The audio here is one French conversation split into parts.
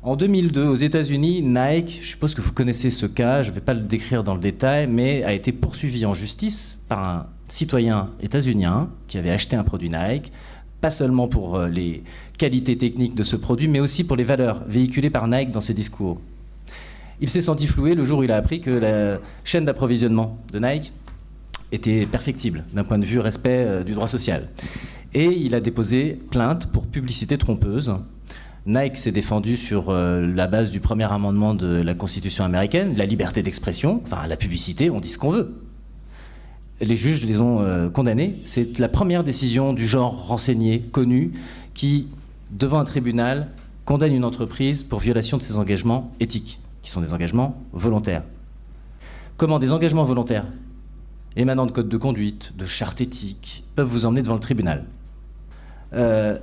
En 2002, aux États-Unis, Nike, je suppose que vous connaissez ce cas, je ne vais pas le décrire dans le détail, mais a été poursuivi en justice par un citoyen états-unien qui avait acheté un produit Nike, pas seulement pour les qualités techniques de ce produit, mais aussi pour les valeurs véhiculées par Nike dans ses discours. Il s'est senti floué le jour où il a appris que la chaîne d'approvisionnement de Nike était perfectible d'un point de vue respect du droit social. Et il a déposé plainte pour publicité trompeuse. Nike s'est défendu sur la base du premier amendement de la Constitution américaine, la liberté d'expression, enfin la publicité, on dit ce qu'on veut. Les juges les ont condamnés. C'est la première décision du genre renseigné, connue, qui, devant un tribunal, condamne une entreprise pour violation de ses engagements éthiques, qui sont des engagements volontaires. Comment des engagements volontaires, émanant de codes de conduite, de chartes éthiques, peuvent vous emmener devant le tribunal.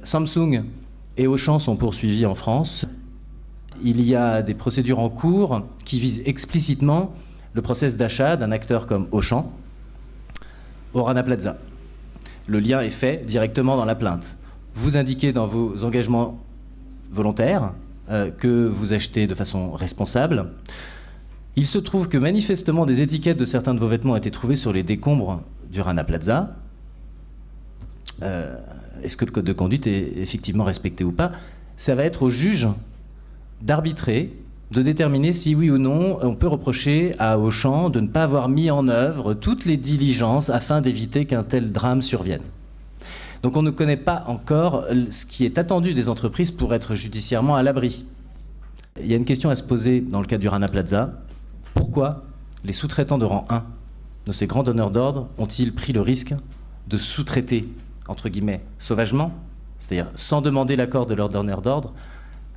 Samsung et Auchan sont poursuivis en France. Il y a des procédures en cours qui visent explicitement le process d'achat d'un acteur comme Auchan au Rana Plaza. Le lien est fait directement dans la plainte. Vous indiquez dans vos engagements volontaires que vous achetez de façon responsable. Il se trouve que manifestement des étiquettes de certains de vos vêtements ont été trouvées sur les décombres du Rana Plaza. Est-ce que le code de conduite est effectivement respecté ou pas? Ça va être au juge d'arbitrer, de déterminer si oui ou non on peut reprocher à Auchan de ne pas avoir mis en œuvre toutes les diligences afin d'éviter qu'un tel drame survienne. Donc on ne connaît pas encore ce qui est attendu des entreprises pour être judiciairement à l'abri. Il y a une question à se poser dans le cas du Rana Plaza. Pourquoi les sous-traitants de rang 1 de ces grands donneurs d'ordre ont-ils pris le risque de sous-traiter, entre guillemets, sauvagement, c'est-à-dire sans demander l'accord de leur donneur d'ordre,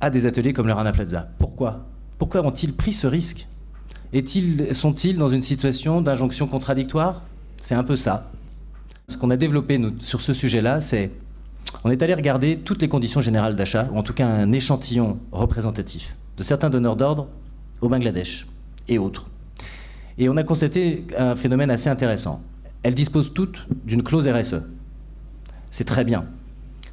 à des ateliers comme le Rana Plaza? Pourquoi? Pourquoi ont-ils pris ce risque? Sont-ils dans une situation d'injonction contradictoire? C'est un peu ça. Ce qu'on a développé sur ce sujet-là, c'est on est allé regarder toutes les conditions générales d'achat, ou en tout cas un échantillon représentatif de certains donneurs d'ordre au Bangladesh et autres. Et on a constaté un phénomène assez intéressant. Elles disposent toutes d'une clause RSE. C'est très bien.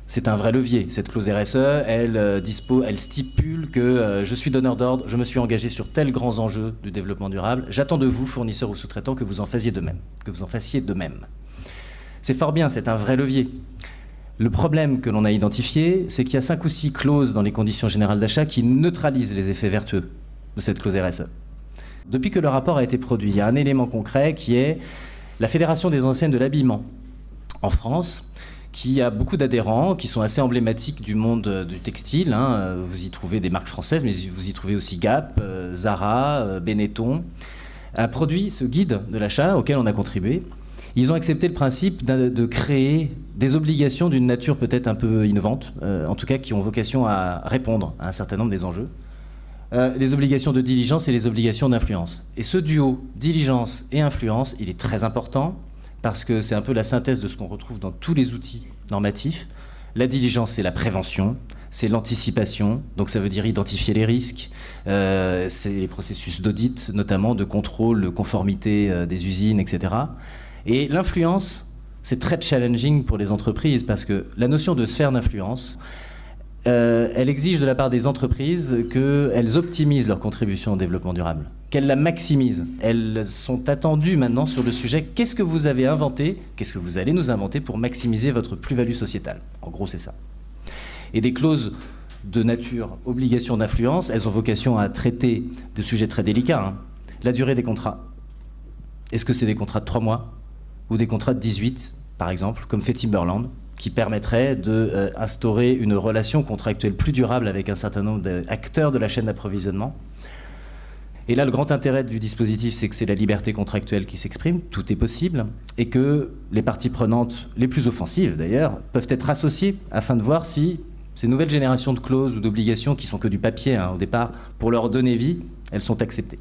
C'est un vrai levier, cette clause RSE. Elle stipule que je suis donneur d'ordre, je me suis engagé sur tels grands enjeux du développement durable. J'attends de vous, fournisseurs ou sous-traitants, que vous en fassiez de même. C'est fort bien, c'est un vrai levier. Le problème que l'on a identifié, c'est qu'il y a 5 ou 6 clauses dans les conditions générales d'achat qui neutralisent les effets vertueux de cette clause RSE. Depuis que le rapport a été produit, il y a un élément concret qui est la Fédération des enseignes de l'habillement en France, qui a beaucoup d'adhérents, qui sont assez emblématiques du monde du textile. Vous y trouvez des marques françaises, mais vous y trouvez aussi Gap, Zara, Benetton, a produit ce guide de l'achat auquel on a contribué. Ils ont accepté le principe de créer des obligations d'une nature peut-être un peu innovante, en tout cas qui ont vocation à répondre à un certain nombre des enjeux. Les obligations de diligence et les obligations d'influence. Et ce duo, diligence et influence, il est très important parce que c'est un peu la synthèse de ce qu'on retrouve dans tous les outils normatifs. La diligence, c'est la prévention, c'est l'anticipation, donc ça veut dire identifier les risques, c'est les processus d'audit, notamment de contrôle, de conformité des usines, etc. Et l'influence, c'est très challenging pour les entreprises parce que la notion de sphère d'influence, elle exige de la part des entreprises qu'elles optimisent leur contribution au développement durable, qu'elles la maximisent. Elles sont attendues maintenant sur le sujet « Qu'est-ce que vous avez inventé? Qu'est-ce que vous allez nous inventer pour maximiser votre plus-value sociétale ?» En gros, c'est ça. Et des clauses de nature obligation d'influence, elles ont vocation à traiter de sujets très délicats. La durée des contrats. Est-ce que c'est des contrats de 3 mois ou des contrats de 18, par exemple, comme fait Timberland, qui permettrait d'instaurer une relation contractuelle plus durable avec un certain nombre d'acteurs de la chaîne d'approvisionnement. Et là, le grand intérêt du dispositif, c'est que c'est la liberté contractuelle qui s'exprime, tout est possible, et que les parties prenantes, les plus offensives d'ailleurs, peuvent être associées afin de voir si ces nouvelles générations de clauses ou d'obligations, qui sont que du papier au départ, pour leur donner vie, elles sont acceptées.